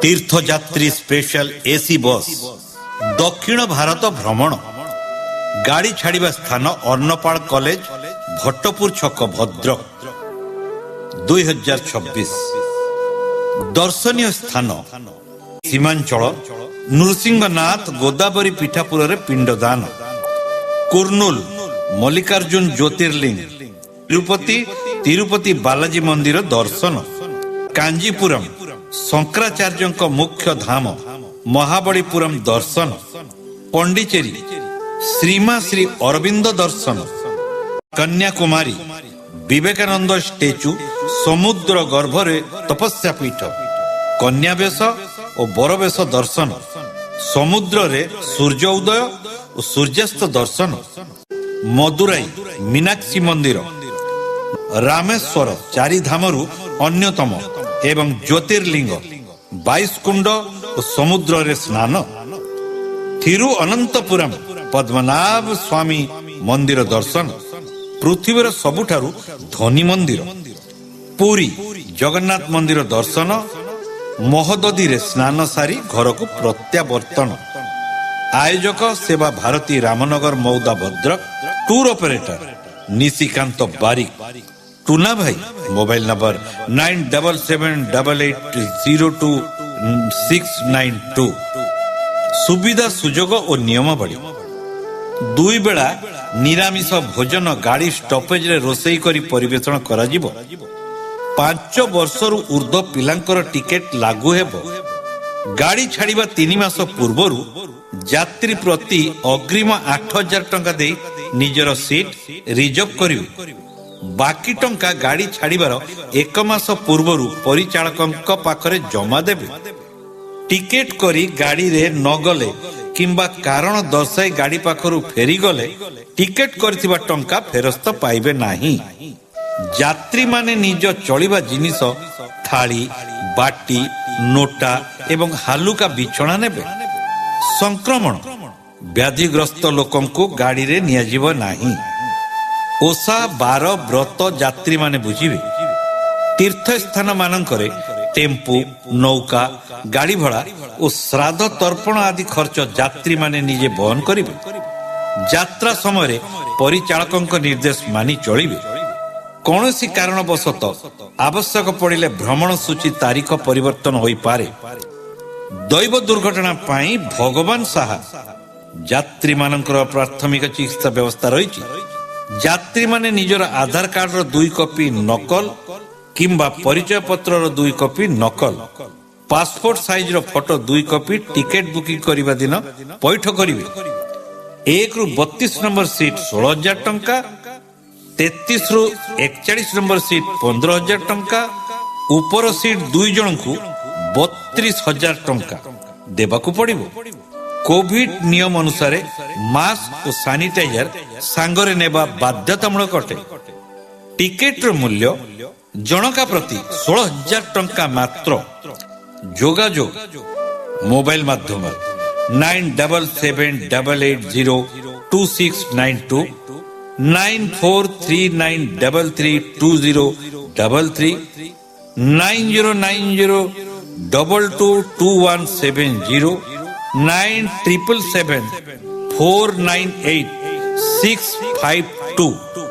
তীর্থযাত্রী special AC বস দক্ষিণ ভারত ভ্রমণ গাড়ি ছাড়িবা স্থান অর্ଣ୍ଣପାଳ কলেজ ভট্টপুর ছক ভদ্রক 2026 দর্শনীয় স্থান সীমাঞ্চল নৃସିଂହନାଥ ଗୋଦାବରୀ ପୀଠାପୁରରେ ପିଣ୍ଡଦାନ କୁର୍ନୁଲ ମଲ୍ଲିକାର୍ଜୁନ ଜ୍ୟୋତିର୍ଲିଙ୍ଗ ତିରୁପତି ବାଲାଜୀ ମନ୍ଦିର ଦର୍ଶନ କାଞ୍ଜିପୁରମ ଶଙ୍କରାଚାର୍ଯ୍ୟଙ୍କ ମୁଖ୍ୟ ଧାମ ମହାବଳୀପୁରମ ଦର୍ଶନ ପଣ୍ଡିଚେରୀ ଶ୍ରୀମା ଶ୍ରୀ ଅରବିନ୍ଦ ଦର୍ଶନ କନ୍ୟାକୁମାରୀ ବିବେକାନନ୍ଦ ଷ୍ଟାଚ୍ୟୁ ସମୁଦ୍ର ଗର୍ଭରେ ତପସ୍ୟା ପୀଠ କନ୍ୟାବେଶ ଓ ବରବେଶ ଦର୍ଶନ ସମୁଦ୍ରରେ ସୂର୍ଯ୍ୟ ଉଦୟ ଓ ସୂର୍ଯ୍ୟାସ୍ତ ଦର୍ଶନ ମଦୁରାଇ ମୀନାକ୍ଷୀ ମନ୍ଦିର ରାମେଶ୍ୱର ଚାରିଧାମରୁ ଅନ୍ୟତମ ଏବଂ ଜ୍ୟୋତିର୍ଲିଙ୍ଗ 22 କୁଣ୍ଡ ଓ ସମୁଦ୍ରରେ ସ୍ନାନ ଥିରୁଅନନ୍ତପୁରମ୍ ପଦ୍ମନାଭ ସ୍ୱାମୀ ମନ୍ଦିର ଦର୍ଶନ ପୃଥିବୀର ସବୁଠାରୁ ଧନୀ ମନ୍ଦିର ପୁରୀ ଜଗନ୍ନାଥ ମନ୍ଦିର ଦର୍ଶନ ମହୋଦଧିରେ ସ୍ନାନ ସାରି ଘରକୁ ପ୍ରତ୍ୟାବର୍ତ୍ତନ ଆୟୋଜକ ସେବା ଭାରତୀ ରାମନଗର ମୌଦା ଭଦ୍ରକ ଟୁର ଅପରେଟର ନିଶିକାନ୍ତ ବାରିକ ଟୁନା ଭାଇ ମୋବାଇଲ ନମ୍ବର 9778802692 ସୁବିଧା ସୁଯୋଗ ଓ ନିୟମାବଳୀ 2 ବେଳା ନିରାମିଷ ଭୋଜନ ଗାଡ଼ି ଷ୍ଟପେଜରେ ରୋଷେଇ କରି ପରିବେଷଣ କରାଯିବ 5 ବର୍ଷରୁ ଉର୍ଦ୍ଧ୍ୱ ପିଲାଙ୍କର ଟିକେଟ ଲାଗୁ ହେବ ଗାଡ଼ି ଛାଡ଼ିବା 3 ମାସ ପୂର୍ବରୁ ଯାତ୍ରୀ ପ୍ରତି ଅଗ୍ରିମ 8,000 ଟଙ୍କା ଦେଇ ନିଜର ସିଟ୍ ରିଜର୍ଭ କରିବେ ବାକି ଟଙ୍କା ଗାଡ଼ି ଛାଡ଼ିବାର 1 ମାସ ପୂର୍ବରୁ ପରିଚାଳକଙ୍କ ପାଖରେ ଜମା ଦେବେ ଟିକେଟ କରି ଗାଡ଼ିରେ ନଗଲେ କିମ୍ବା କାରଣ ଦର୍ଶାଇ ଗାଡ଼ି ପାଖରୁ ଫେରିଗଲେ ଟିକେଟ କରିଥିବା ଟଙ୍କା ଫେରସ୍ତ ପାଇବେ ନାହିଁ ଯାତ୍ରୀମାନେ ନିଜ ଚଳିବା ଜିନିଷ ଥାଳି ବାଟି ନୋଟା ଏବଂ ହାଲୁକା ବିଛଣା ନେବେ ସଂକ୍ରମଣ ବ୍ୟାଧିଗ୍ରସ୍ତ ଲୋକଙ୍କୁ ଗାଡ଼ିରେ ନିଆଯିବ ନାହିଁ ଓଷା ବାର ବ୍ରତ ଯାତ୍ରୀମାନେ ବୁଝିବେ ତୀର୍ଥସ୍ଥାନ ମାନଙ୍କରେ ଟେମ୍ପୁ ନୌକା ଗାଡ଼ି ଭଡ଼ା ଓ ଶ୍ରାଦ୍ଧ ତର୍ପଣ ଆଦି ଖର୍ଚ୍ଚ ଯାତ୍ରୀମାନେ ନିଜେ ବହନ କରିବେ ଯାତ୍ରା ସମୟରେ ପରିଚାଳକଙ୍କ ନିର୍ଦ୍ଦେଶ ମାନି ଚଳିବେ କୌଣସି କାରଣବଶତଃ ଆବଶ୍ୟକ ପଡ଼ିଲେ ଭ୍ରମଣ ସୂଚୀ ତାରିଖ ପରିବର୍ତ୍ତନ ହୋଇପାରେ ଦୈବ ଦୁର୍ଘଟଣା ପାଇଁ ଭଗବାନ ସାହା ଯାତ୍ରୀମାନଙ୍କର ପ୍ରାଥମିକ ଚିକିତ୍ସା ବ୍ୟବସ୍ଥା ରହିଛି ଯାତ୍ରୀମାନେ ନିଜର ଆଧାର କାର୍ଡର 2 କପି ନକଲ କିମ୍ବା ପରିଚୟ ପତ୍ରର 2 କପି ନକଲ ପାସପୋର୍ଟ ସାଇଜର ଫଟୋ 2 କପି ଟିକେଟ ବୁକିଂ କରିବା ଦିନ ପୈଠ କରିବେ 1 ରୁ 32 ନମ୍ବର ସିଟ୍ 16,000 ଟଙ୍କା 33 ରୁ 41 ନମ୍ବର ସିଟ୍ 15,000 ଟଙ୍କା ଉପର ସିଟ୍ 2 ଜଣଙ୍କୁ 32,000 ଟଙ୍କା ଦେବାକୁ ପଡ଼ିବ କୋଭିଡ ନିୟମ ଅନୁସାରେ ମାସ୍କ ଓ ସାନିଟାଇଜର ସାଙ୍ଗରେ ନେବା ବାଧ୍ୟତାମୂଳକ ଅଟେ ଟିକେଟର ମୂଲ୍ୟ ଜଣକା ପ୍ରତି 16,000 ଟଙ୍କା ମାତ୍ର ଯୋଗାଯୋଗ ମୋବାଇଲ ମାଧ୍ୟମରେ 9778802692 9439332033 9090222170 9777498652